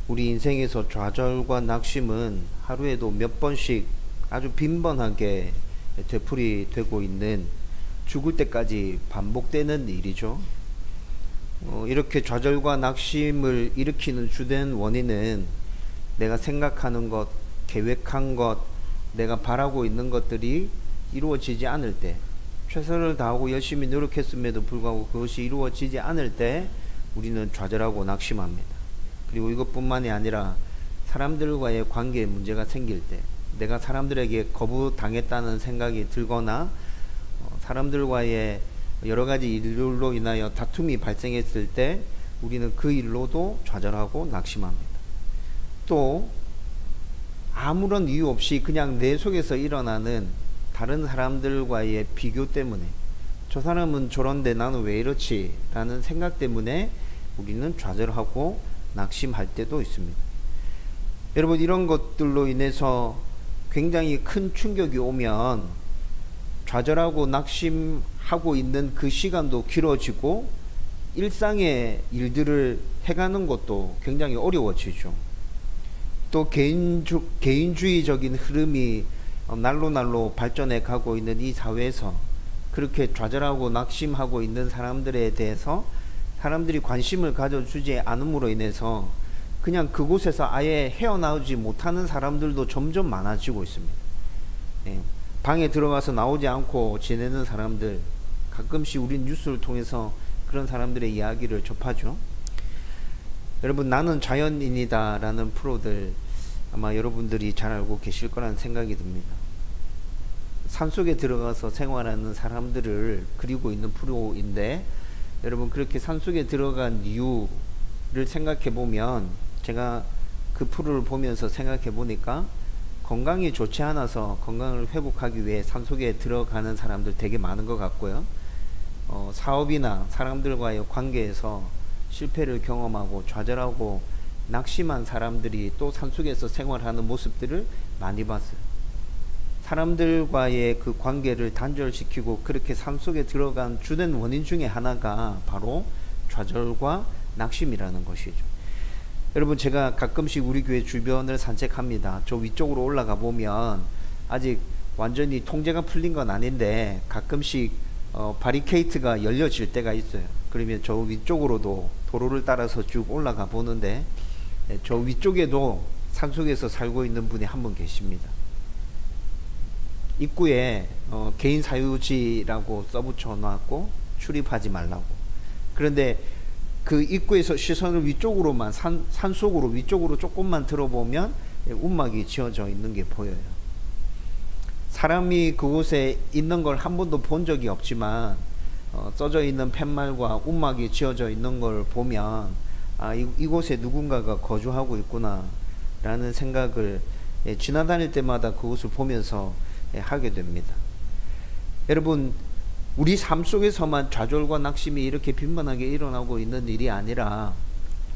우리 인생에서 좌절과 낙심은 하루에도 몇 번씩 아주 빈번하게 되풀이되고 있는, 죽을 때까지 반복되는 일이죠. 이렇게 좌절과 낙심을 일으키는 주된 원인은 내가 생각하는 것, 계획한 것, 내가 바라고 있는 것들이 이루어지지 않을 때, 최선을 다하고 열심히 노력했음에도 불구하고 그것이 이루어지지 않을 때 우리는 좌절하고 낙심합니다. 그리고 이것뿐만이 아니라 사람들과의 관계에 문제가 생길 때, 내가 사람들에게 거부당했다는 생각이 들거나 사람들과의 여러가지 일들로 인하여 다툼이 발생했을 때 우리는 그 일로도 좌절하고 낙심합니다. 또 아무런 이유 없이 그냥 내 속에서 일어나는 다른 사람들과의 비교 때문에, 저 사람은 저런데 나는 왜 이렇지? 라는 생각 때문에 우리는 좌절하고 낙심할 때도 있습니다. 여러분, 이런 것들로 인해서 굉장히 큰 충격이 오면 좌절하고 낙심하고 있는 그 시간도 길어지고 일상의 일들을 해가는 것도 굉장히 어려워지죠. 또 개인주의적인 흐름이 날로 발전해 가고 있는 이 사회에서 그렇게 좌절하고 낙심하고 있는 사람들에 대해서 사람들이 관심을 가져주지 않음으로 인해서 그냥 그곳에서 아예 헤어나오지 못하는 사람들도 점점 많아지고 있습니다. 방에 들어가서 나오지 않고 지내는 사람들, 가끔씩 우리 뉴스를 통해서 그런 사람들의 이야기를 접하죠. 여러분, 나는 자연인이다 라는 프로들 아마 여러분들이 잘 알고 계실 거라는 생각이 듭니다. 산속에 들어가서 생활하는 사람들을 그리고 있는 프로인데, 여러분, 그렇게 산속에 들어간 이유를 생각해 보면, 제가 그 프로를 보면서 생각해 보니까 건강이 좋지 않아서 건강을 회복하기 위해 산속에 들어가는 사람들 되게 많은 것 같고요. 사업이나 사람들과의 관계에서 실패를 경험하고 좌절하고 낙심한 사람들이 또 산속에서 생활하는 모습들을 많이 봤어요. 사람들과의 그 관계를 단절시키고 그렇게 산속에 들어간 주된 원인 중에 하나가 바로 좌절과 낙심이라는 것이죠. 여러분, 제가 가끔씩 우리 교회 주변을 산책합니다. 저 위쪽으로 올라가 보면 아직 완전히 통제가 풀린 건 아닌데 가끔씩 바리케이트가 열려질 때가 있어요. 그러면 저 위쪽으로도 도로를 따라서 쭉 올라가 보는데, 저 위쪽에도 산속에서 살고 있는 분이 한 분 계십니다. 입구에 개인 사유지라고 써붙여 놨고 출입하지 말라고. 그런데 그 입구에서 시선을 위쪽으로만, 산속으로 위쪽으로 조금만 들어보면 움막이 지어져 있는 게 보여요. 사람이 그곳에 있는 걸 한 번도 본 적이 없지만 써져 있는 팻말과 움막이 지어져 있는 걸 보면 이곳에 누군가가 거주하고 있구나 라는 생각을 지나다닐 때마다 그곳을 보면서 하게 됩니다. 여러분, 우리 삶 속에서만 좌절과 낙심이 이렇게 빈번하게 일어나고 있는 일이 아니라,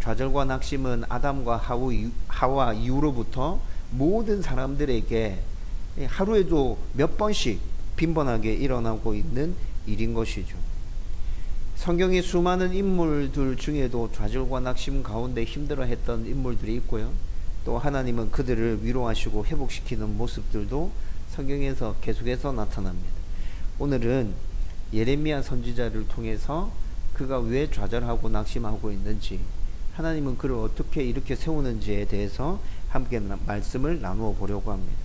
좌절과 낙심은 아담과 하와 이후로부터 모든 사람들에게 하루에도 몇 번씩 빈번하게 일어나고 있는 일인 것이죠. 성경의 수많은 인물들 중에도 좌절과 낙심 가운데 힘들어했던 인물들이 있고요. 또 하나님은 그들을 위로하시고 회복시키는 모습들도 성경에서 계속해서 나타납니다. 오늘은 예레미야 선지자를 통해서 그가 왜 좌절하고 낙심하고 있는지, 하나님은 그를 어떻게 이렇게 세우는지에 대해서 함께 말씀을 나누어 보려고 합니다.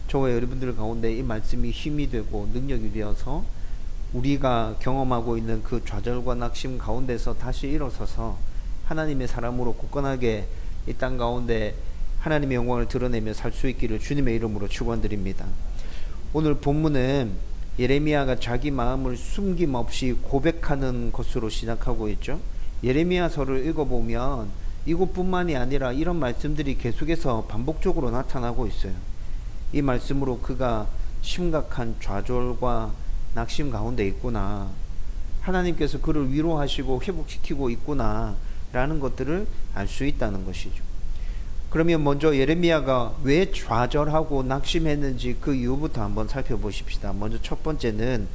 저와 여러분들 가운데 이 말씀이 힘이 되고 능력이 되어서 우리가 경험하고 있는 그 좌절과 낙심 가운데서 다시 일어서서 하나님의 사람으로 굳건하게 이 땅 가운데 하나님의 영광을 드러내며 살 수 있기를 주님의 이름으로 축원드립니다. 오늘 본문은 예레미야가 자기 마음을 숨김없이 고백하는 것으로 시작하고 있죠. 예레미야서를 읽어보면 이것뿐만이 아니라 이런 말씀들이 계속해서 반복적으로 나타나고 있어요. 이 말씀으로 그가 심각한 좌절과 낙심 가운데 있구나, 하나님께서 그를 위로하시고 회복시키고 있구나 라는 것들을 알 수 있다는 것이죠. 그러면 먼저 예레미야가 왜 좌절하고 낙심했는지 그 이유부터 한번 살펴보십시다. 먼저 첫 번째는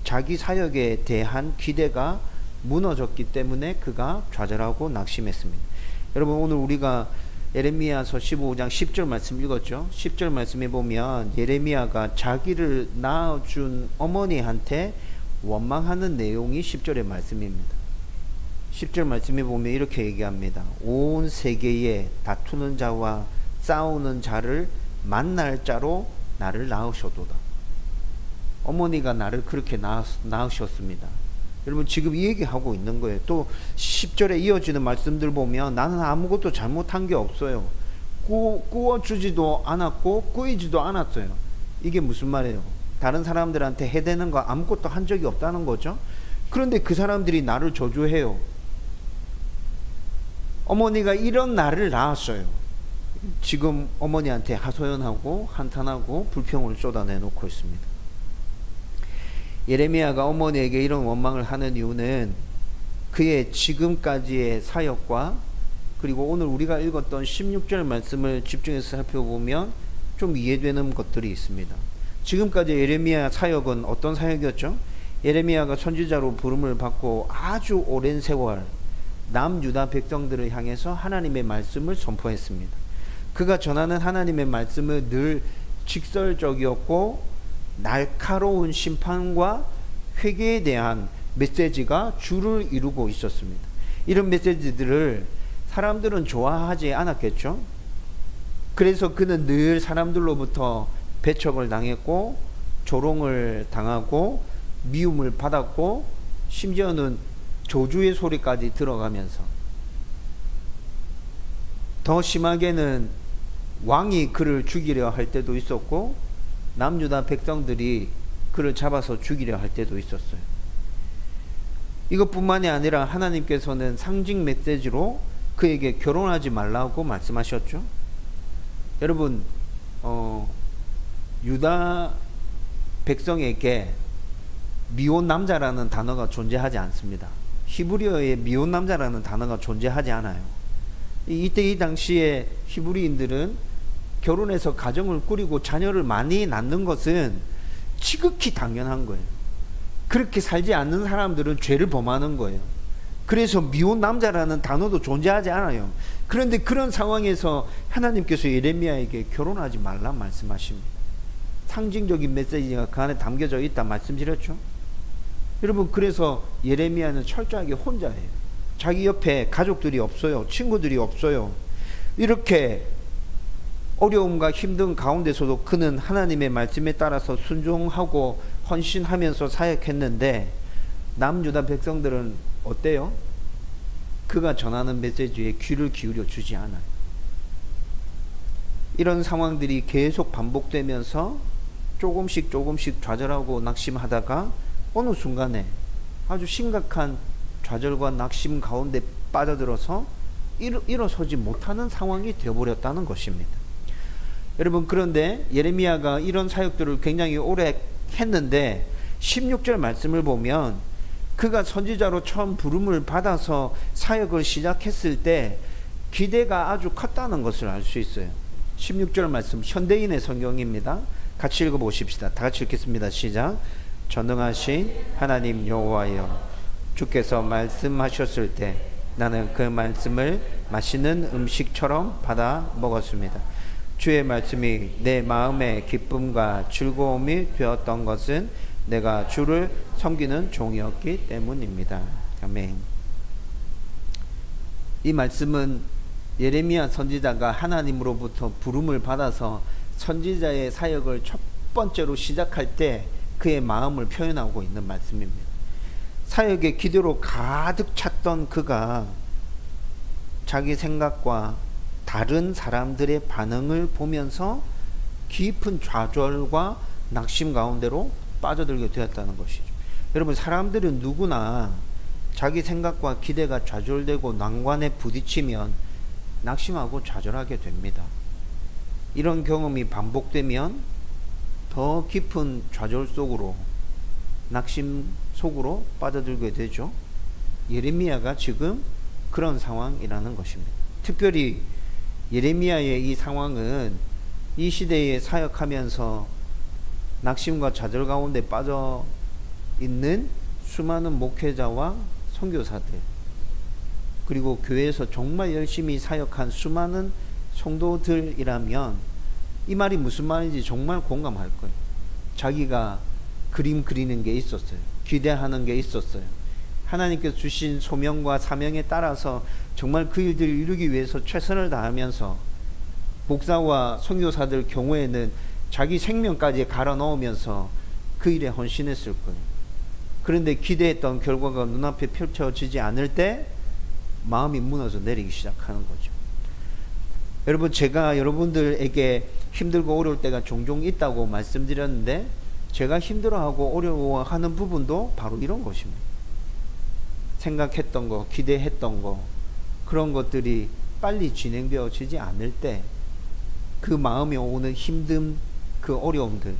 자기 사역에 대한 기대가 무너졌기 때문에 그가 좌절하고 낙심했습니다. 여러분, 오늘 우리가 예레미야서 15장 10절 말씀 읽었죠. 10절 말씀에 보면 예레미야가 자기를 낳아준 어머니한테 원망하는 내용이 10절의 말씀입니다. 10절 말씀에 보면 이렇게 얘기합니다. 온 세계에 다투는 자와 싸우는 자를 만날 자로 나를 낳으셨도다. 어머니가 나를 그렇게 낳으셨습니다. 여러분 지금 이 얘기하고 있는 거예요. 또 10절에 이어지는 말씀들 보면 나는 아무것도 잘못한 게 없어요. 구워주지도 않았고 꾸이지도 않았어요. 이게 무슨 말이에요? 다른 사람들한테 해대는 거 아무것도 한 적이 없다는 거죠. 그런데 그 사람들이 나를 저주해요. 어머니가 이런 나를 낳았어요. 지금 어머니한테 하소연하고 한탄하고 불평을 쏟아내놓고 있습니다. 예레미야가 어머니에게 이런 원망을 하는 이유는 그의 지금까지의 사역과 그리고 오늘 우리가 읽었던 16절 말씀을 집중해서 살펴보면 좀 이해되는 것들이 있습니다. 지금까지 예레미야 사역은 어떤 사역이었죠? 예레미야가 선지자로 부름을 받고 아주 오랜 세월 남유다 백성들을 향해서 하나님의 말씀을 선포했습니다. 그가 전하는 하나님의 말씀은 늘 직설적이었고 날카로운 심판과 회개에 대한 메시지가 주를 이루고 있었습니다. 이런 메시지들을 사람들은 좋아하지 않았겠죠. 그래서 그는 늘 사람들로부터 배척을 당했고 조롱을 당하고 미움을 받았고 심지어는 조주의 소리까지 들어가면서 더 심하게는 왕이 그를 죽이려 할 때도 있었고 남유다 백성들이 그를 잡아서 죽이려 할 때도 있었어요. 이것뿐만이 아니라 하나님께서는 상징 메시지로 그에게 결혼하지 말라고 말씀하셨죠. 여러분 유다 백성에게 미혼 남자라는 단어가 존재하지 않습니다. 히브리어에 미혼 남자라는 단어가 존재하지 않아요. 이때 이 당시에 히브리인들은 결혼해서 가정을 꾸리고 자녀를 많이 낳는 것은 지극히 당연한 거예요. 그렇게 살지 않는 사람들은 죄를 범하는 거예요. 그래서 미혼 남자라는 단어도 존재하지 않아요. 그런데 그런 상황에서 하나님께서 예레미야에게 결혼하지 말라 말씀하십니다. 상징적인 메시지가 그 안에 담겨져 있다 말씀드렸죠. 여러분 그래서 예레미야는 철저하게 혼자예요. 자기 옆에 가족들이 없어요. 친구들이 없어요. 이렇게 어려움과 힘든 가운데서도 그는 하나님의 말씀에 따라서 순종하고 헌신하면서 사역했는데 남유다 백성들은 어때요? 그가 전하는 메시지에 귀를 기울여 주지 않아요. 이런 상황들이 계속 반복되면서 조금씩 좌절하고 낙심하다가 어느 순간에 아주 심각한 좌절과 낙심 가운데 빠져들어서 일어서지 못하는 상황이 되어버렸다는 것입니다. 여러분 그런데 예레미야가 이런 사역들을 굉장히 오래 했는데 16절 말씀을 보면 그가 선지자로 처음 부름을 받아서 사역을 시작했을 때 기대가 아주 컸다는 것을 알 수 있어요. 16절 말씀 현대인의 성경입니다. 같이 읽어보십시다. 다 같이 읽겠습니다. 시작. 전능하신 하나님 여호와여, 주께서 말씀하셨을 때 나는 그 말씀을 맛있는 음식처럼 받아 먹었습니다. 주의 말씀이 내 마음의 기쁨과 즐거움이 되었던 것은 내가 주를 섬기는 종이었기 때문입니다. 아멘. 이 말씀은 예레미야 선지자가 하나님으로부터 부름을 받아서 선지자의 사역을 첫 번째로 시작할 때 그의 마음을 표현하고 있는 말씀입니다. 사역의 기대로 가득 찼던 그가 자기 생각과 다른 사람들의 반응을 보면서 깊은 좌절과 낙심 가운데로 빠져들게 되었다는 것이죠. 여러분 사람들은 누구나 자기 생각과 기대가 좌절되고 난관에 부딪히면 낙심하고 좌절하게 됩니다. 이런 경험이 반복되면 더 깊은 좌절 속으로 낙심 속으로 빠져들게 되죠. 예레미야가 지금 그런 상황이라는 것입니다. 특별히 예레미야의 이 상황은 이 시대에 사역하면서 낙심과 좌절 가운데 빠져 있는 수많은 목회자와 선교사들, 그리고 교회에서 정말 열심히 사역한 수많은 성도들이라면 이 말이 무슨 말인지 정말 공감할 거예요. 자기가 그림 그리는 게 있었어요. 기대하는 게 있었어요. 하나님께서 주신 소명과 사명에 따라서 정말 그 일들을 이루기 위해서 최선을 다하면서 목사와 선교사들 경우에는 자기 생명까지 갈아 넣으면서 그 일에 헌신했을 거예요. 그런데 기대했던 결과가 눈앞에 펼쳐지지 않을 때 마음이 무너져 내리기 시작하는 거죠. 여러분, 제가 여러분들에게 힘들고 어려울 때가 종종 있다고 말씀드렸는데, 제가 힘들어하고 어려워하는 부분도 바로 이런 것입니다. 생각했던 거, 기대했던 거, 그런 것들이 빨리 진행되어지지 않을 때 그 마음에 오는 힘듦, 그 어려움들,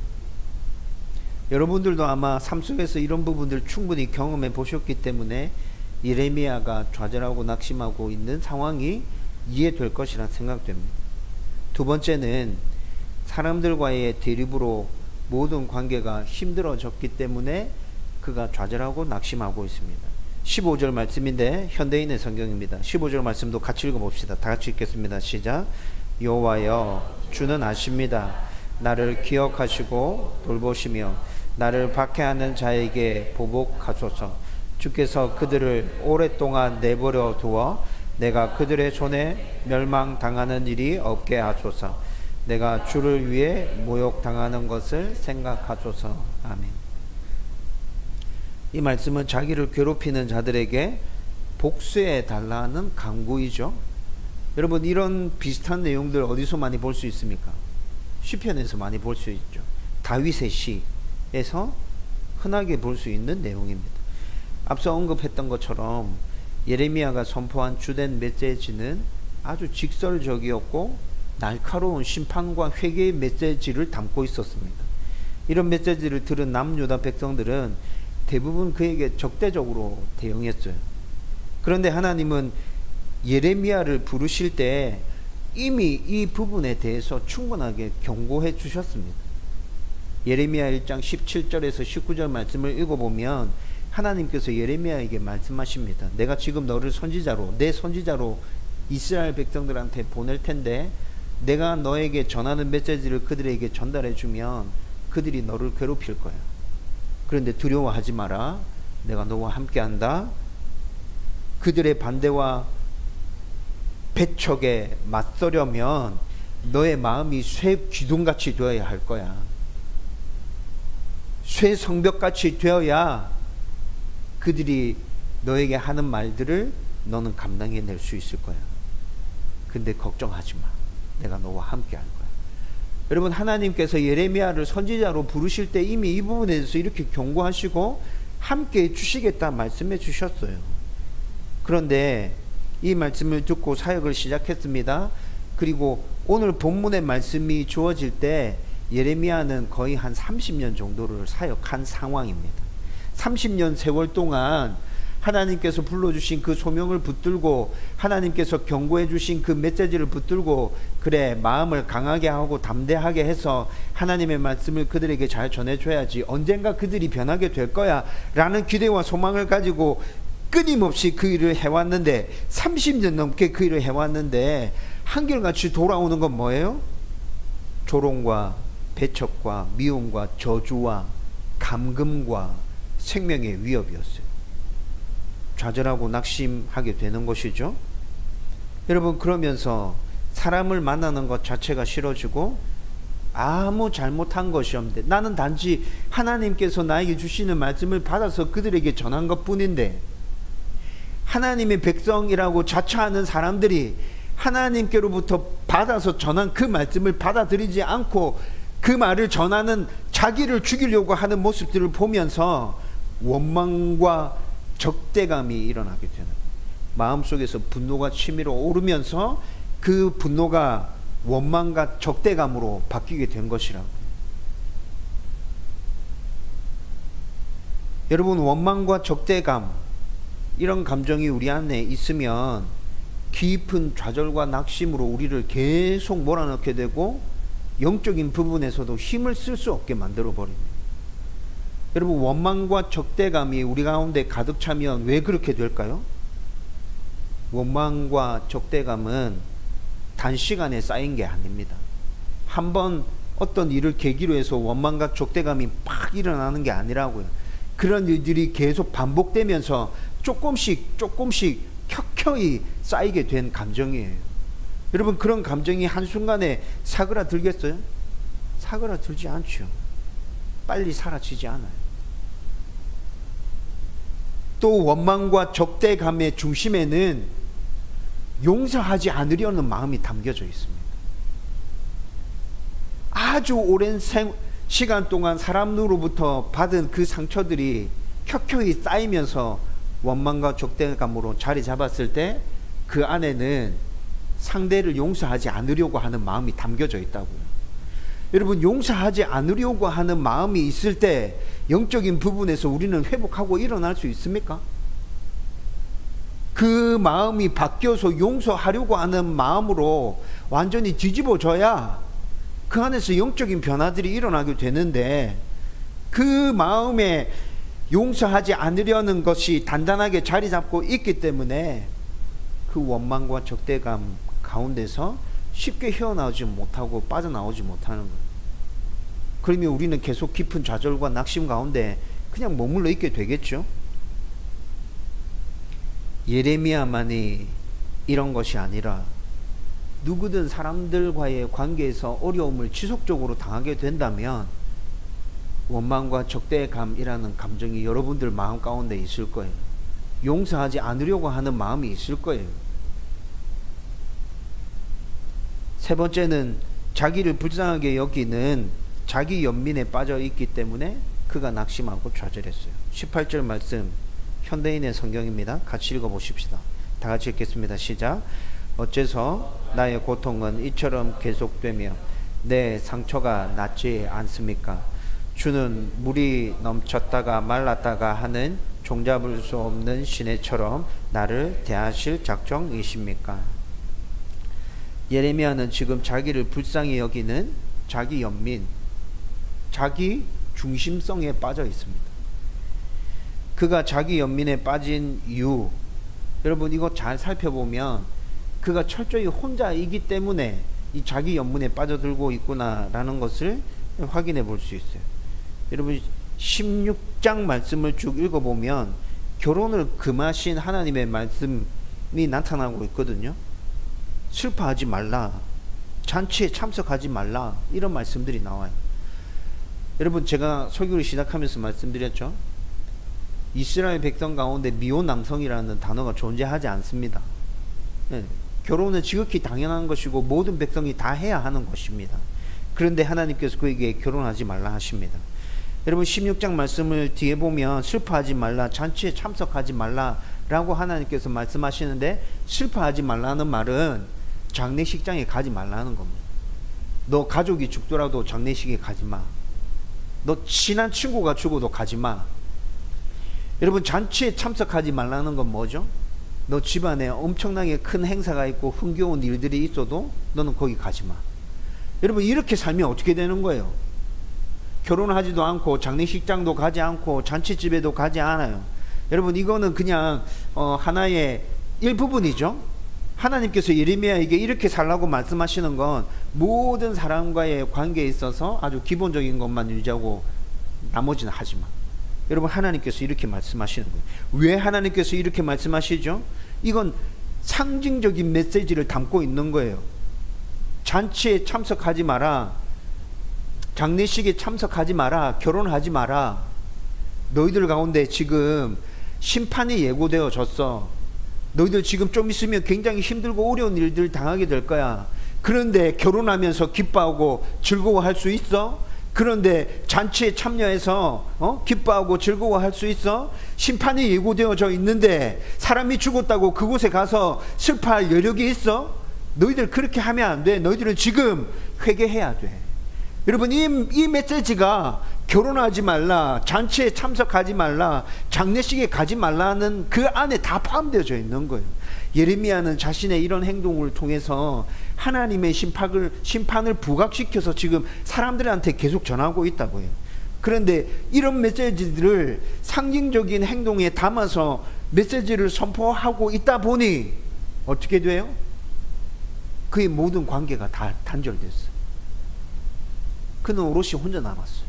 여러분들도 아마 삶 속에서 이런 부분들 충분히 경험해 보셨기 때문에 예레미야가 좌절하고 낙심하고 있는 상황이 이해될 것이라 생각됩니다. 두 번째는 사람들과의 대립으로 모든 관계가 힘들어졌기 때문에 그가 좌절하고 낙심하고 있습니다. 15절 말씀인데 현대인의 성경입니다. 15절 말씀도 같이 읽어봅시다. 다 같이 읽겠습니다. 시작. 여호와여, 주는 아십니다. 나를 기억하시고 돌보시며 나를 박해하는 자에게 보복하소서. 주께서 그들을 오랫동안 내버려 두어 내가 그들의 손에 멸망당하는 일이 없게 하소서. 내가 주를 위해 모욕당하는 것을 생각하소서. 아멘. 이 말씀은 자기를 괴롭히는 자들에게 복수해 달라는 강구이죠. 여러분, 이런 비슷한 내용들 어디서 많이 볼 수 있습니까? 시편에서 많이 볼 수 있죠. 다윗의 시에서 흔하게 볼 수 있는 내용입니다. 앞서 언급했던 것처럼 예레미야가 선포한 주된 메시지는 아주 직설적이었고 날카로운 심판과 회개의 메시지를 담고 있었습니다. 이런 메시지를 들은 남유다 백성들은 대부분 그에게 적대적으로 대응했어요. 그런데 하나님은 예레미야를 부르실 때 이미 이 부분에 대해서 충분하게 경고해 주셨습니다. 예레미야 1장 17절에서 19절 말씀을 읽어보면 하나님께서 예레미야에게 말씀하십니다. 내가 지금 너를 선지자로, 내 선지자로 이스라엘 백성들한테 보낼 텐데 내가 너에게 전하는 메시지를 그들에게 전달해 주면 그들이 너를 괴롭힐 거야. 그런데 두려워하지 마라. 내가 너와 함께한다. 그들의 반대와 배척에 맞서려면 너의 마음이 쇠 기둥같이 되어야 할 거야. 쇠 성벽같이 되어야 그들이 너에게 하는 말들을 너는 감당해낼 수 있을 거야. 근데 걱정하지 마. 내가 너와 함께 할 거야. 여러분, 하나님께서 예레미야를 선지자로 부르실 때 이미 이 부분에 대해서 이렇게 경고하시고 함께 해주시겠다 말씀해 주셨어요. 그런데 이 말씀을 듣고 사역을 시작했습니다. 그리고 오늘 본문의 말씀이 주어질 때 예레미야는 거의 한 30년 정도를 사역한 상황입니다. 30년 세월 동안 하나님께서 불러주신 그 소명을 붙들고 하나님께서 경고해 주신 그 메시지를 붙들고 그래, 마음을 강하게 하고 담대하게 해서 하나님의 말씀을 그들에게 잘 전해줘야지, 언젠가 그들이 변하게 될 거야 라는 기대와 소망을 가지고 끊임없이 그 일을 해왔는데, 30년 넘게 그 일을 해왔는데 한결같이 돌아오는 건 뭐예요? 조롱과 배척과 미움과 저주와 감금과 생명의 위협이었어요. 좌절하고 낙심하게 되는 것이죠. 여러분, 그러면서 사람을 만나는 것 자체가 싫어지고 아무 잘못한 것이 없는데, 나는 단지 하나님께서 나에게 주시는 말씀을 받아서 그들에게 전한 것뿐인데, 하나님의 백성이라고 자처하는 사람들이 하나님께로부터 받아서 전한 그 말씀을 받아들이지 않고 그 말을 전하는 자기를 죽이려고 하는 모습들을 보면서 원망과 적대감이 일어나게 되는, 마음속에서 분노가 치밀어 오르면서 그 분노가 원망과 적대감으로 바뀌게 된 것이라고. 여러분, 원망과 적대감, 이런 감정이 우리 안에 있으면 깊은 좌절과 낙심으로 우리를 계속 몰아넣게 되고 영적인 부분에서도 힘을 쓸 수 없게 만들어 버립니다. 여러분, 원망과 적대감이 우리 가운데 가득 차면 왜 그렇게 될까요? 원망과 적대감은 단시간에 쌓인 게 아닙니다. 한번 어떤 일을 계기로 해서 원망과 족대감이 막 일어나는 게 아니라고요. 그런 일들이 계속 반복되면서 조금씩 켜켜이 쌓이게 된 감정이에요. 여러분, 그런 감정이 한순간에 사그라들겠어요? 사그라들지 않죠. 빨리 사라지지 않아요. 또 원망과 적대감의 중심에는 용서하지 않으려는 마음이 담겨져 있습니다. 아주 오랜 시간 동안 사람으로부터 받은 그 상처들이 켜켜이 쌓이면서 원망과 적대감으로 자리 잡았을 때 그 안에는 상대를 용서하지 않으려고 하는 마음이 담겨져 있다고요. 여러분, 용서하지 않으려고 하는 마음이 있을 때 영적인 부분에서 우리는 회복하고 일어날 수 있습니까? 그 마음이 바뀌어서 용서하려고 하는 마음으로 완전히 뒤집어져야 그 안에서 영적인 변화들이 일어나게 되는데, 그 마음에 용서하지 않으려는 것이 단단하게 자리 잡고 있기 때문에 그 원망과 적대감 가운데서 쉽게 헤어나오지 못하고 빠져나오지 못하는 거예요. 그러면 우리는 계속 깊은 좌절과 낙심 가운데 그냥 머물러 있게 되겠죠. 예레미야만이 이런 것이 아니라 누구든 사람들과의 관계에서 어려움을 지속적으로 당하게 된다면 원망과 적대감이라는 감정이 여러분들 마음 가운데 있을 거예요. 용서하지 않으려고 하는 마음이 있을 거예요. 세 번째는 자기를 불쌍하게 여기는 자기 연민에 빠져 있기 때문에 그가 낙심하고 좌절했어요. 18절 말씀, 현대인의 성경입니다. 같이 읽어보십시다. 다 같이 읽겠습니다. 시작. 어째서 나의 고통은 이처럼 계속되며 내 상처가 낫지 않습니까? 주는 물이 넘쳤다가 말랐다가 하는 종잡을 수 없는 시내처럼 나를 대하실 작정이십니까? 예레미야는 지금 자기를 불쌍히 여기는 자기 연민, 자기 중심성에 빠져 있습니다. 그가 자기 연민에 빠진 이유, 여러분 이거 잘 살펴보면 그가 철저히 혼자이기 때문에 이 자기 연민에 빠져들고 있구나라는 것을 확인해 볼 수 있어요. 여러분 16장 말씀을 쭉 읽어보면 결혼을 금하신 하나님의 말씀이 나타나고 있거든요. 슬퍼하지 말라, 잔치에 참석하지 말라, 이런 말씀들이 나와요. 여러분, 제가 설교를 시작하면서 말씀드렸죠. 이스라엘 백성 가운데 미혼 남성이라는 단어가 존재하지 않습니다. 네, 결혼은 지극히 당연한 것이고 모든 백성이 다 해야 하는 것입니다. 그런데 하나님께서 그에게 결혼하지 말라 하십니다. 여러분 16장 말씀을 뒤에 보면 슬퍼하지 말라, 잔치에 참석하지 말라 라고 하나님께서 말씀하시는데, 슬퍼하지 말라는 말은 장례식장에 가지 말라는 겁니다. 너 가족이 죽더라도 장례식에 가지 마. 너 친한 친구가 죽어도 가지 마. 여러분 잔치에 참석하지 말라는 건 뭐죠? 너 집안에 엄청나게 큰 행사가 있고 흥겨운 일들이 있어도 너는 거기 가지 마. 여러분 이렇게 살면 어떻게 되는 거예요? 결혼하지도 않고 장례식장도 가지 않고 잔치집에도 가지 않아요. 여러분 이거는 그냥 하나의 일부분이죠. 하나님께서 예레미야에게 이렇게 살라고 말씀하시는 건 모든 사람과의 관계에 있어서 아주 기본적인 것만 유지하고 나머지는 하지 마. 여러분 하나님께서 이렇게 말씀하시는 거예요. 왜 하나님께서 이렇게 말씀하시죠? 이건 상징적인 메시지를 담고 있는 거예요. 잔치에 참석하지 마라, 장례식에 참석하지 마라, 결혼하지 마라. 너희들 가운데 지금 심판이 예고되어졌어. 너희들 지금 좀 있으면 굉장히 힘들고 어려운 일들 당하게 될 거야. 그런데 결혼하면서 기뻐하고 즐거워할 수 있어? 그런데 잔치에 참여해서 기뻐하고 즐거워할 수 있어? 심판이 예고되어져 있는데 사람이 죽었다고 그곳에 가서 슬퍼할 여력이 있어? 너희들 그렇게 하면 안 돼. 너희들은 지금 회개해야 돼. 여러분 이 메시지가 결혼하지 말라, 잔치에 참석하지 말라, 장례식에 가지 말라는 그 안에 다 포함되어져 있는 거예요. 예레미야는 자신의 이런 행동을 통해서 하나님의 심판을 부각시켜서 지금 사람들한테 계속 전하고 있다고 해요. 그런데 이런 메시지들을 상징적인 행동에 담아서 메시지를 선포하고 있다 보니 어떻게 돼요? 그의 모든 관계가 다 단절됐어요. 그는 오롯이 혼자 남았어요.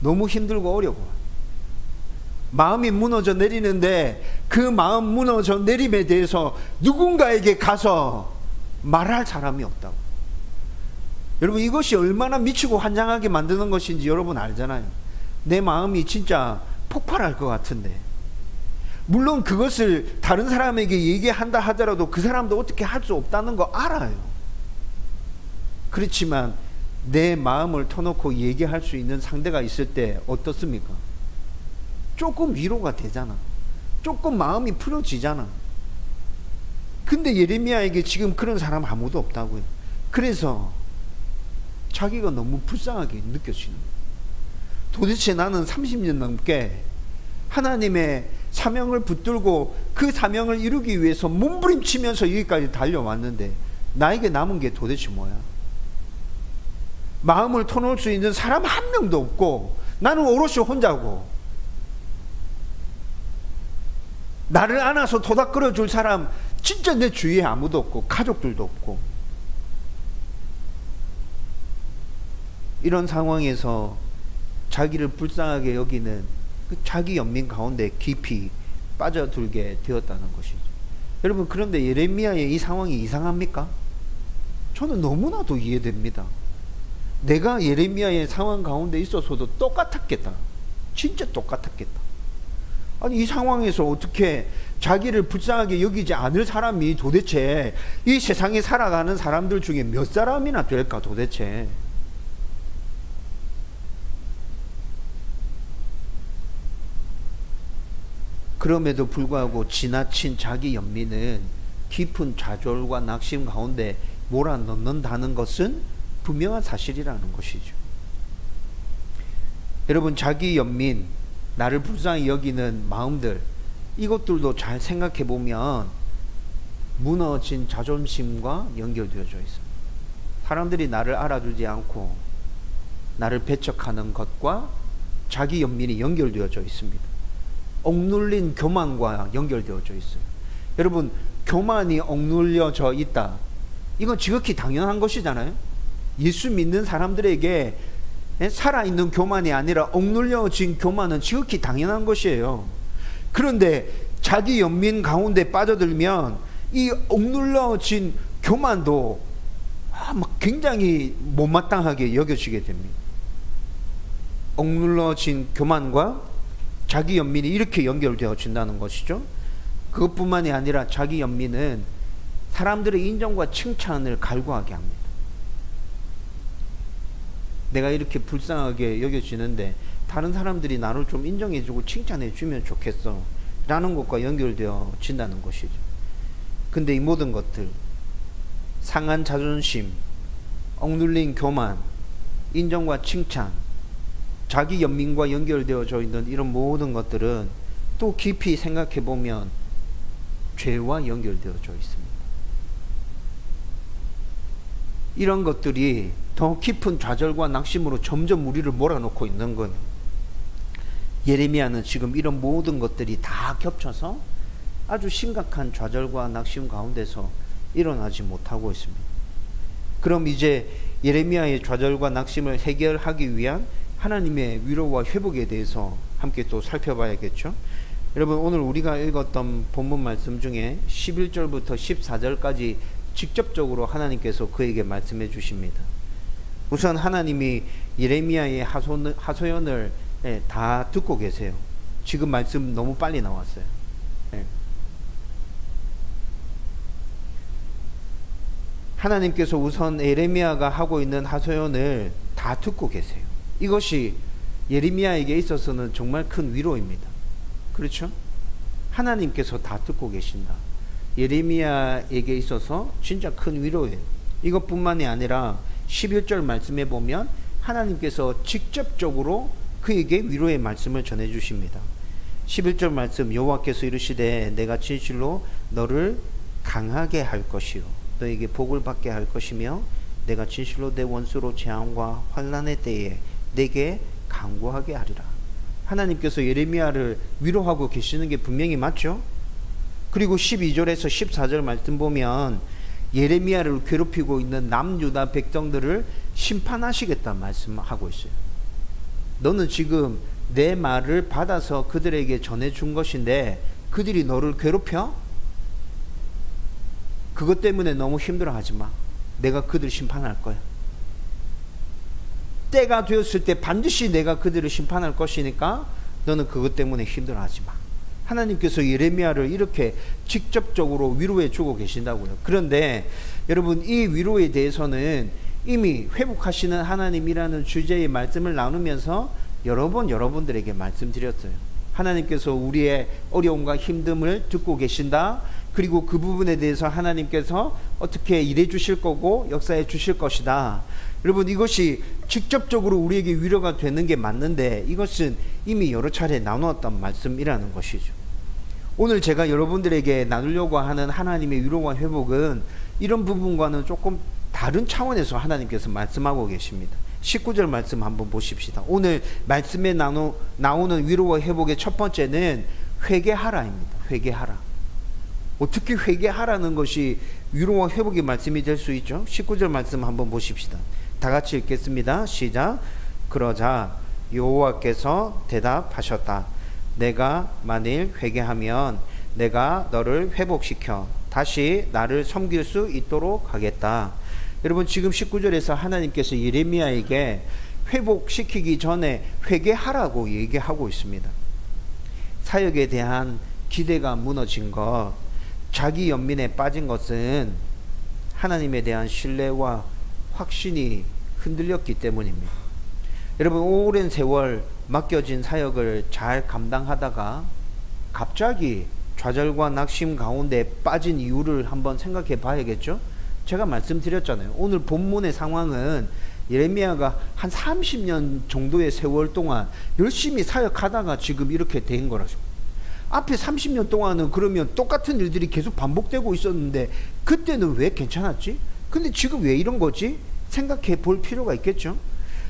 너무 힘들고 어려워. 마음이 무너져 내리는데 그 마음 무너져 내림에 대해서 누군가에게 가서 말할 사람이 없다고. 여러분, 이것이 얼마나 미치고 환장하게 만드는 것인지 여러분 알잖아요. 내 마음이 진짜 폭발할 것 같은데, 물론 그것을 다른 사람에게 얘기한다 하더라도 그 사람도 어떻게 할 수 없다는 거 알아요. 그렇지만 내 마음을 터놓고 얘기할 수 있는 상대가 있을 때 어떻습니까? 조금 위로가 되잖아. 조금 마음이 풀어지잖아. 근데 예레미야에게 지금 그런 사람 아무도 없다고요. 그래서 자기가 너무 불쌍하게 느껴지는 거예요. 도대체 나는 30년 넘게 하나님의 사명을 붙들고 그 사명을 이루기 위해서 몸부림치면서 여기까지 달려왔는데 나에게 남은 게 도대체 뭐야? 마음을 터놓을 수 있는 사람 한 명도 없고 나는 오롯이 혼자고, 나를 안아서 토닥거려 줄 사람 진짜 내 주위에 아무도 없고 가족들도 없고. 이런 상황에서 자기를 불쌍하게 여기는 그 자기 연민 가운데 깊이 빠져들게 되었다는 것이죠. 여러분, 그런데 예레미야의 이 상황이 이상합니까? 저는 너무나도 이해됩니다. 내가 예레미야의 상황 가운데 있어서도 똑같았겠다. 진짜 똑같았겠다. 아니, 이 상황에서 어떻게 자기를 불쌍하게 여기지 않을 사람이 도대체 이 세상에 살아가는 사람들 중에 몇 사람이나 될까 도대체. 그럼에도 불구하고 지나친 자기 연민은 깊은 좌절과 낙심 가운데 몰아넣는다는 것은 분명한 사실이라는 것이죠. 여러분, 자기 연민, 나를 불쌍히 여기는 마음들, 이것들도 잘 생각해 보면 무너진 자존심과 연결되어져 있습니다. 사람들이 나를 알아주지 않고 나를 배척하는 것과 자기 연민이 연결되어져 있습니다. 억눌린 교만과 연결되어져 있어요. 여러분, 교만이 억눌려져 있다, 이건 지극히 당연한 것이잖아요. 예수 믿는 사람들에게 살아있는 교만이 아니라 억눌려진 교만은 지극히 당연한 것이에요. 그런데 자기 연민 가운데 빠져들면 이 억눌려진 교만도 막 굉장히 못마땅하게 여겨지게 됩니다. 억눌려진 교만과 자기 연민이 이렇게 연결되어진다는 것이죠. 그것뿐만이 아니라 자기 연민은 사람들의 인정과 칭찬을 갈구하게 합니다. 내가 이렇게 불쌍하게 여겨지는데 다른 사람들이 나를 좀 인정해주고 칭찬해주면 좋겠어 라는 것과 연결되어진다는 것이죠. 근데 이 모든 것들, 상한 자존심, 억눌린 교만, 인정과 칭찬, 자기 연민과 연결되어져 있는 이런 모든 것들은 또 깊이 생각해 보면 죄와 연결되어져 있습니다. 이런 것들이 더 깊은 좌절과 낙심으로 점점 우리를 몰아넣고 있는 거예요. 예레미야는 지금 이런 모든 것들이 다 겹쳐서 아주 심각한 좌절과 낙심 가운데서 일어나지 못하고 있습니다. 그럼 이제 예레미야의 좌절과 낙심을 해결하기 위한 하나님의 위로와 회복에 대해서 함께 또 살펴봐야겠죠. 여러분, 오늘 우리가 읽었던 본문 말씀 중에 11절부터 14절까지 직접적으로 하나님께서 그에게 말씀해 주십니다. 우선 하나님이 예레미야의 하소연을 다 듣고 계세요. 지금 말씀 너무 빨리 나왔어요. 하나님께서 우선 예레미야가 하고 있는 하소연을 다 듣고 계세요. 이것이 예레미야에게 있어서는 정말 큰 위로입니다. 그렇죠? 하나님께서 다 듣고 계신다. 예레미야에게 있어서 진짜 큰 위로예요. 이것뿐만이 아니라 11절 말씀에 보면 하나님께서 직접적으로 그에게 위로의 말씀을 전해 주십니다. 11절 말씀, 여호와께서 이르시되 내가 진실로 너를 강하게 할 것이요 너에게 복을 받게 할 것이며 내가 진실로 내 원수로 재앙과 환난의 때에 내게 강구하게 하리라. 하나님께서 예레미야를 위로하고 계시는 게 분명히 맞죠? 그리고 12절에서 14절 말씀 보면 예레미야를 괴롭히고 있는 남유다 백성들을 심판하시겠다 말씀하고 있어요. 너는 지금 내 말을 받아서 그들에게 전해준 것인데 그들이 너를 괴롭혀? 그것 때문에 너무 힘들어하지 마. 내가 그들 심판할 거야. 때가 되었을 때 반드시 내가 그들을 심판할 것이니까 너는 그것 때문에 힘들어하지 마. 하나님께서 예레미야를 이렇게 직접적으로 위로해 주고 계신다고요. 그런데 여러분, 이 위로에 대해서는 이미 회복하시는 하나님이라는 주제의 말씀을 나누면서 여러 번 여러분들에게 말씀드렸어요. 하나님께서 우리의 어려움과 힘듦을 듣고 계신다. 그리고 그 부분에 대해서 하나님께서 어떻게 일해 주실 거고 역사해 주실 것이다. 여러분, 이것이 직접적으로 우리에게 위로가 되는 게 맞는데 이것은 이미 여러 차례 나누었던 말씀이라는 것이죠. 오늘 제가 여러분들에게 나누려고 하는 하나님의 위로와 회복은 이런 부분과는 조금 다른 차원에서 하나님께서 말씀하고 계십니다. 19절 말씀 한번 보십시다. 오늘 말씀에 나오는 위로와 회복의 첫 번째는 회개하라입니다. 회개하라. 어떻게 회개하라는 것이 위로와 회복의 말씀이 될 수 있죠? 19절 말씀 한번 보십시다. 다 같이 읽겠습니다. 시작. 그러자 여호와께서 대답하셨다. 내가 만일 회개하면 내가 너를 회복시켜 다시 나를 섬길 수 있도록 하겠다. 여러분, 지금 19절에서 하나님께서 예레미야에게 회복시키기 전에 회개하라고 얘기하고 있습니다. 사역에 대한 기대가 무너진 것, 자기 연민에 빠진 것은 하나님에 대한 신뢰와 확신이 흔들렸기 때문입니다. 여러분, 오랜 세월 맡겨진 사역을 잘 감당하다가 갑자기 좌절과 낙심 가운데 빠진 이유를 한번 생각해 봐야겠죠? 제가 말씀드렸잖아요. 오늘 본문의 상황은 예레미야가 한 30년 정도의 세월 동안 열심히 사역하다가 지금 이렇게 된 거라서, 앞에 30년 동안은 그러면 똑같은 일들이 계속 반복되고 있었는데 그때는 왜 괜찮았지? 근데 지금 왜 이런 거지? 생각해 볼 필요가 있겠죠.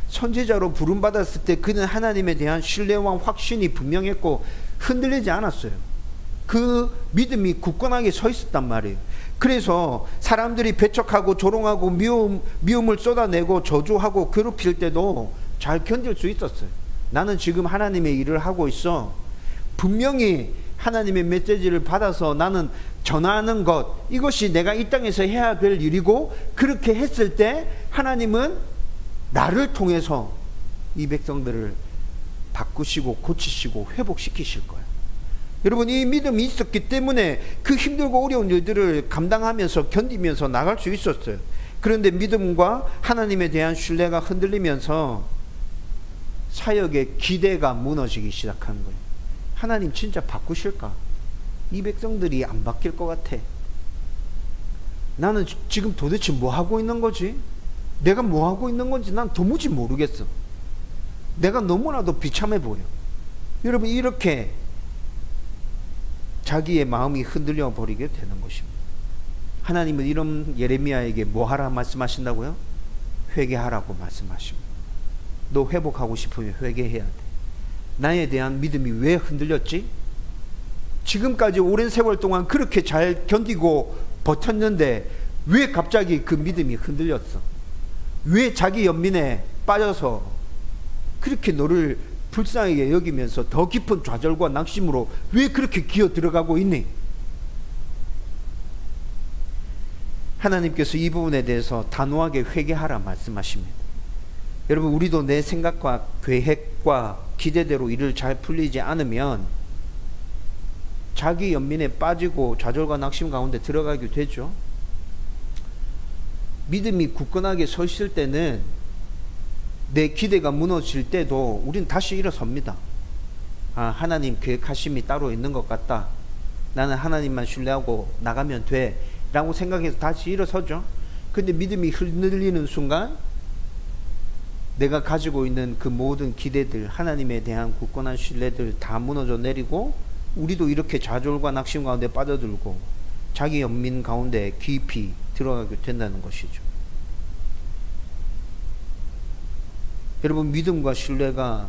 선지자로 부름받았을 때 그는 하나님에 대한 신뢰와 확신이 분명했고 흔들리지 않았어요. 그 믿음이 굳건하게 서 있었단 말이에요. 그래서 사람들이 배척하고 조롱하고 미움을 쏟아내고 저주하고 괴롭힐 때도 잘 견딜 수 있었어요. 나는 지금 하나님의 일을 하고 있어. 분명히 하나님의 메시지를 받아서 나는 전하는 것, 이것이 내가 이 땅에서 해야 될 일이고, 그렇게 했을 때 하나님은 나를 통해서 이 백성들을 바꾸시고 고치시고 회복시키실 거예요. 여러분, 이 믿음이 있었기 때문에 그 힘들고 어려운 일들을 감당하면서 견디면서 나갈 수 있었어요. 그런데 믿음과 하나님에 대한 신뢰가 흔들리면서 사역의 기대가 무너지기 시작한 거예요. 하나님 진짜 바꾸실까? 이 백성들이 안 바뀔 것 같아. 나는 지금 도대체 뭐 하고 있는 거지? 내가 뭐 하고 있는 건지 난 도무지 모르겠어. 내가 너무나도 비참해 보여. 여러분, 이렇게 자기의 마음이 흔들려 버리게 되는 것입니다. 하나님은 이런 예레미야에게 뭐 하라 말씀하신다고요? 회개하라고 말씀하십니다. 너 회복하고 싶으면 회개해야 돼. 나에 대한 믿음이 왜 흔들렸지? 지금까지 오랜 세월 동안 그렇게 잘 견디고 버텼는데 왜 갑자기 그 믿음이 흔들렸어? 왜 자기 연민에 빠져서 그렇게 너를 불쌍하게 여기면서 더 깊은 좌절과 낙심으로 왜 그렇게 기어 들어가고 있니? 하나님께서 이 부분에 대해서 단호하게 회개하라 말씀하십니다. 여러분, 우리도 내 생각과 계획과 기대대로 일을 잘 풀리지 않으면 자기 연민에 빠지고 좌절과 낙심 가운데 들어가게 되죠. 믿음이 굳건하게 서 있을 때는 내 기대가 무너질 때도 우린 다시 일어섭니다. 아, 하나님 계획하심이 따로 있는 것 같다. 나는 하나님만 신뢰하고 나가면 돼 라고 생각해서 다시 일어서죠. 근데 믿음이 흔들리는 순간 내가 가지고 있는 그 모든 기대들, 하나님에 대한 굳건한 신뢰들 다 무너져 내리고 우리도 이렇게 좌절과 낙심 가운데 빠져들고 자기 연민 가운데 깊이 들어가게 된다는 것이죠. 여러분, 믿음과 신뢰가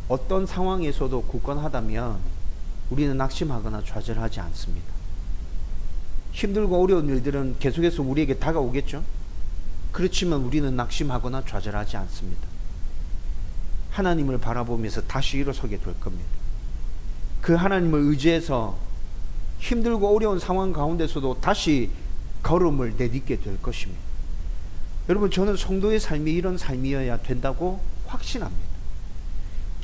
어떤 상황에서도 굳건하다면 우리는 낙심하거나 좌절하지 않습니다. 힘들고 어려운 일들은 계속해서 우리에게 다가오겠죠. 그렇지만 우리는 낙심하거나 좌절하지 않습니다. 하나님을 바라보면서 다시 일어서게 될 겁니다. 그 하나님을 의지해서 힘들고 어려운 상황 가운데서도 다시 걸음을 내딛게 될 것입니다. 여러분, 저는 성도의 삶이 이런 삶이어야 된다고 확신합니다.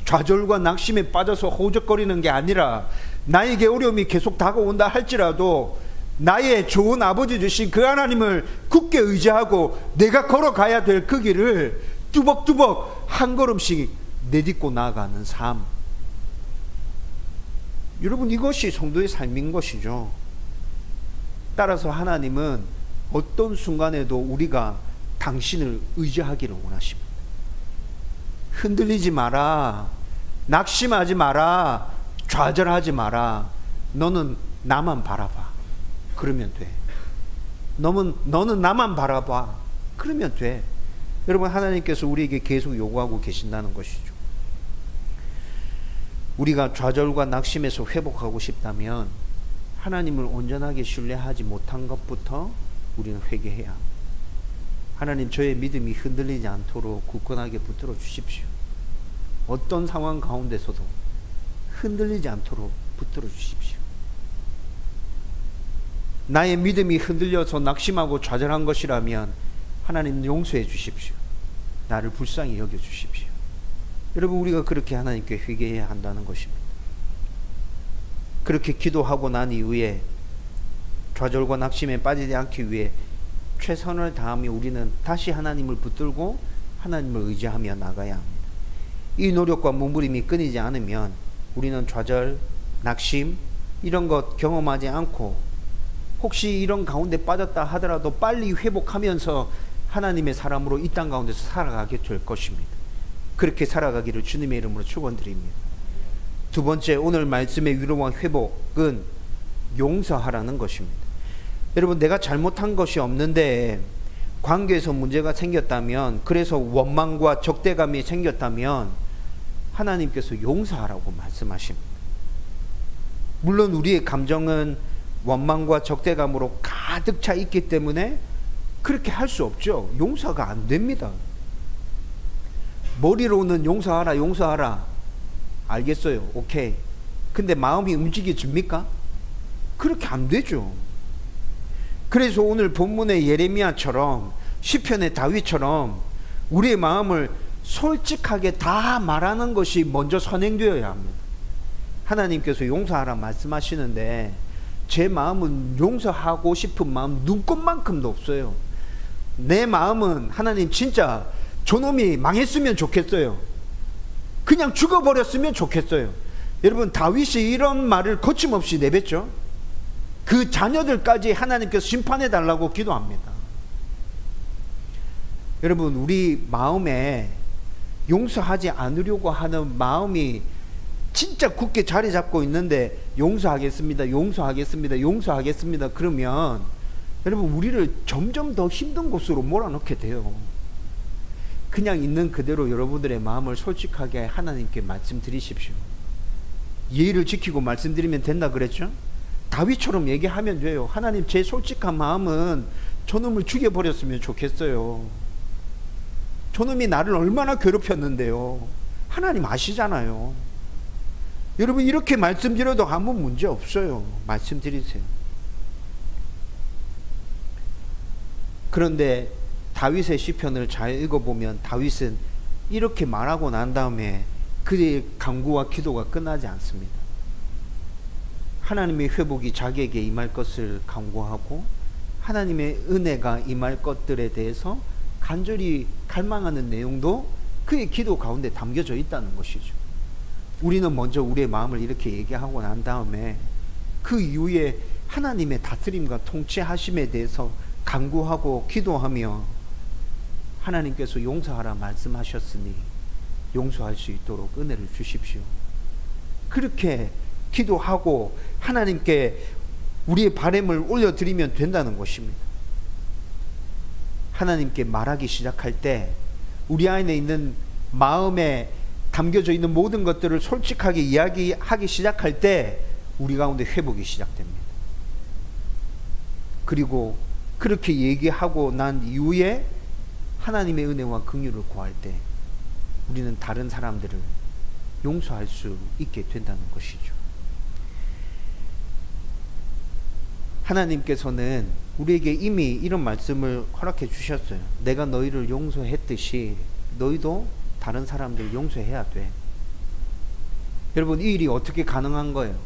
좌절과 낙심에 빠져서 허우적거리는 게 아니라 나에게 어려움이 계속 다가온다 할지라도 나의 좋은 아버지 주신 그 하나님을 굳게 의지하고 내가 걸어가야 될 그 길을 뚜벅뚜벅 한 걸음씩 내딛고 나아가는 삶. 여러분, 이것이 성도의 삶인 것이죠. 따라서 하나님은 어떤 순간에도 우리가 당신을 의지하기를 원하십니다. 흔들리지 마라, 낙심하지 마라, 좌절하지 마라. 너는 나만 바라봐. 그러면 돼. 너는 나만 바라봐. 그러면 돼. 여러분, 하나님께서 우리에게 계속 요구하고 계신다는 것이죠. 우리가 좌절과 낙심에서 회복하고 싶다면 하나님을 온전하게 신뢰하지 못한 것부터 우리는 회개해야 합니다. 하나님, 저의 믿음이 흔들리지 않도록 굳건하게 붙들어 주십시오. 어떤 상황 가운데서도 흔들리지 않도록 붙들어 주십시오. 나의 믿음이 흔들려서 낙심하고 좌절한 것이라면 하나님 용서해 주십시오. 나를 불쌍히 여겨 주십시오. 여러분, 우리가 그렇게 하나님께 회개해야 한다는 것입니다. 그렇게 기도하고 난 이후에 좌절과 낙심에 빠지지 않기 위해 최선을 다하며 우리는 다시 하나님을 붙들고 하나님을 의지하며 나가야 합니다. 이 노력과 몸부림이 끊이지 않으면 우리는 좌절, 낙심 이런 것 경험하지 않고 혹시 이런 가운데 빠졌다 하더라도 빨리 회복하면서 하나님의 사람으로 이 땅 가운데서 살아가게 될 것입니다. 그렇게 살아가기를 주님의 이름으로 축원드립니다. 두 번째, 오늘 말씀의 위로와 회복은 용서하라는 것입니다. 여러분, 내가 잘못한 것이 없는데 관계에서 문제가 생겼다면, 그래서 원망과 적대감이 생겼다면 하나님께서 용서하라고 말씀하십니다. 물론 우리의 감정은 원망과 적대감으로 가득 차 있기 때문에 그렇게 할 수 없죠. 용서가 안 됩니다. 머리로는 용서하라, 용서하라. 알겠어요. 오케이. 근데 마음이 움직여집니까? 그렇게 안 되죠. 그래서 오늘 본문의 예레미야처럼, 시편의 다윗처럼 우리의 마음을 솔직하게 다 말하는 것이 먼저 선행되어야 합니다. 하나님께서 용서하라 말씀하시는데 제 마음은 용서하고 싶은 마음 눈꼽만큼도 없어요. 내 마음은 하나님, 진짜 저놈이 망했으면 좋겠어요. 그냥 죽어버렸으면 좋겠어요. 여러분, 다윗이 이런 말을 거침없이 내뱉죠. 그 자녀들까지 하나님께서 심판해 달라고 기도합니다. 여러분, 우리 마음에 용서하지 않으려고 하는 마음이 진짜 굳게 자리 잡고 있는데 용서하겠습니다, 용서하겠습니다, 용서하겠습니다 그러면 여러분, 우리를 점점 더 힘든 곳으로 몰아넣게 돼요. 그냥 있는 그대로 여러분들의 마음을 솔직하게 하나님께 말씀드리십시오. 예의를 지키고 말씀드리면 된다 그랬죠? 다윗처럼 얘기하면 돼요. 하나님, 제 솔직한 마음은 저놈을 죽여버렸으면 좋겠어요. 저놈이 나를 얼마나 괴롭혔는데요. 하나님 아시잖아요. 여러분, 이렇게 말씀드려도 아무 문제 없어요. 말씀드리세요. 그런데 다윗의 시편을 잘 읽어보면 다윗은 이렇게 말하고 난 다음에 그의 간구와 기도가 끝나지 않습니다. 하나님의 회복이 자기에게 임할 것을 간구하고 하나님의 은혜가 임할 것들에 대해서 간절히 갈망하는 내용도 그의 기도 가운데 담겨져 있다는 것이죠. 우리는 먼저 우리의 마음을 이렇게 얘기하고 난 다음에 그 이후에 하나님의 다스림과 통치하심에 대해서 간구하고 기도하며 하나님께서 용서하라 말씀하셨으니 용서할 수 있도록 은혜를 주십시오. 그렇게 기도하고 하나님께 우리의 바람을 올려드리면 된다는 것입니다. 하나님께 말하기 시작할 때 우리 안에 있는 마음에 담겨져 있는 모든 것들을 솔직하게 이야기하기 시작할 때 우리 가운데 회복이 시작됩니다. 그리고 그렇게 얘기하고 난 이후에 하나님의 은혜와 긍휼을 구할 때 우리는 다른 사람들을 용서할 수 있게 된다는 것이죠. 하나님께서는 우리에게 이미 이런 말씀을 허락해 주셨어요. 내가 너희를 용서했듯이 너희도 다른 사람들 용서해야 돼. 여러분, 이 일이 어떻게 가능한 거예요?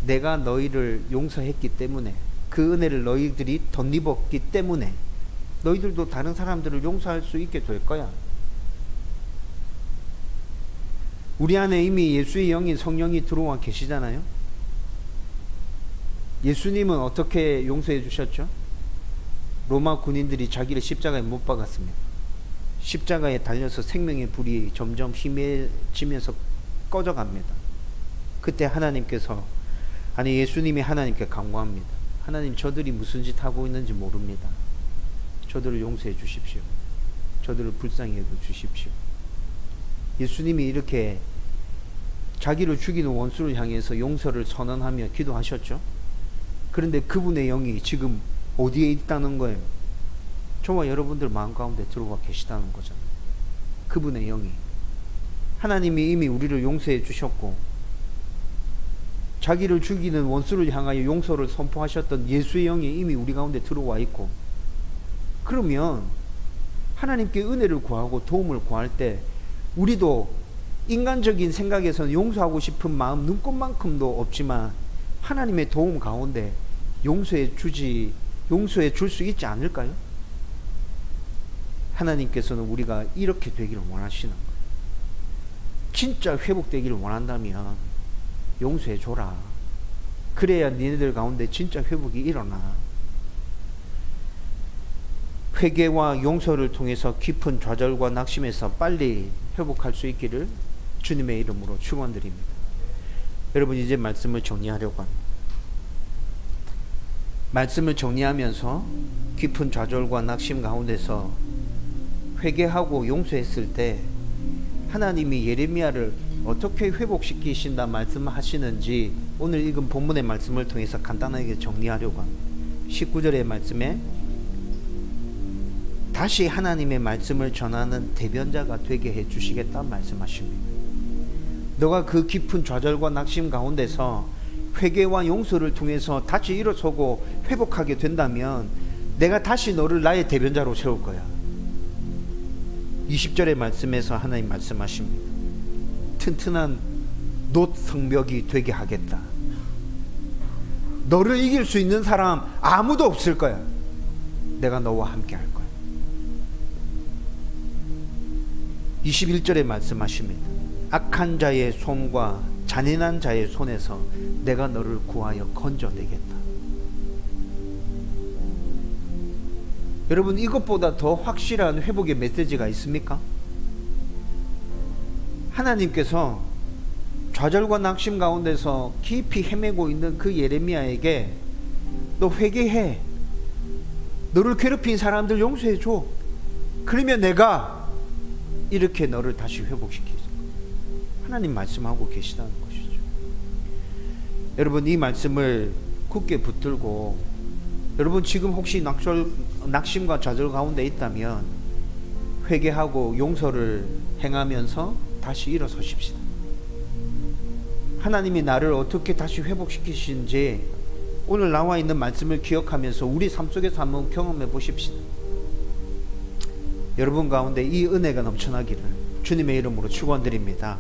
내가 너희를 용서했기 때문에, 그 은혜를 너희들이 덧입었기 때문에 너희들도 다른 사람들을 용서할 수 있게 될 거야. 우리 안에 이미 예수의 영인 성령이 들어와 계시잖아요. 예수님은 어떻게 용서해 주셨죠? 로마 군인들이 자기를 십자가에 못 박았습니다. 십자가에 달려서 생명의 불이 점점 희미해지면서 꺼져갑니다. 그때 하나님께서, 아니 예수님이 하나님께 간구합니다. 하나님, 저들이 무슨 짓 하고 있는지 모릅니다. 저들을 용서해 주십시오. 저들을 불쌍히 여겨 주십시오. 예수님이 이렇게 자기를 죽이는 원수를 향해서 용서를 선언하며 기도하셨죠. 그런데 그분의 영이 지금 어디에 있다는 거예요? 저와 여러분들 마음 가운데 들어와 계시다는 거잖아요. 그분의 영이. 하나님이 이미 우리를 용서해 주셨고, 자기를 죽이는 원수를 향하여 용서를 선포하셨던 예수의 영이 이미 우리 가운데 들어와 있고, 그러면 하나님께 은혜를 구하고 도움을 구할 때 우리도 인간적인 생각에서는 용서하고 싶은 마음 눈꼽만큼도 없지만 하나님의 도움 가운데 용서해 줄 수 있지 않을까요? 하나님께서는 우리가 이렇게 되기를 원하시는 거예요. 진짜 회복되기를 원한다면 용서해 줘라. 그래야 니네들 가운데 진짜 회복이 일어나. 회개와 용서를 통해서 깊은 좌절과 낙심에서 빨리 회복할 수 있기를 주님의 이름으로 축원드립니다. 여러분, 이제 말씀을 정리하려고 합니다. 말씀을 정리하면서 깊은 좌절과 낙심 가운데서 회개하고 용서했을 때 하나님이 예레미야를 어떻게 회복시키신다 말씀하시는지 오늘 읽은 본문의 말씀을 통해서 간단하게 정리하려고 합니다. 19절의 말씀에 다시 하나님의 말씀을 전하는 대변자가 되게 해주시겠다 말씀하십니다. 너가 그 깊은 좌절과 낙심 가운데서 회개와 용서를 통해서 다시 일어서고 회복하게 된다면 내가 다시 너를 나의 대변자로 세울 거야. 20절의 말씀에서 하나님 말씀하십니다. 튼튼한 놋 성벽이 되게 하겠다. 너를 이길 수 있는 사람 아무도 없을 거야. 내가 너와 함께 할 거야. 21절에 말씀하십니다. 악한 자의 손과 잔인한 자의 손에서 내가 너를 구하여 건져내겠다. 여러분, 이것보다 더 확실한 회복의 메시지가 있습니까? 하나님께서 좌절과 낙심 가운데서 깊이 헤매고 있는 그 예레미야에게 너 회개해. 너를 괴롭힌 사람들 용서해 줘. 그러면 내가 이렇게 너를 다시 회복시키겠다. 하나님 말씀하고 계시다는 것이죠. 여러분, 이 말씀을 굳게 붙들고, 여러분 지금 혹시 낙심과 좌절 가운데 있다면 회개하고 용서를 행하면서 다시 일어서십시다. 하나님이 나를 어떻게 다시 회복시키시는지 오늘 나와 있는 말씀을 기억하면서 우리 삶 속에서 한번 경험해 보십시다. 여러분 가운데 이 은혜가 넘쳐나기를 주님의 이름으로 축원드립니다.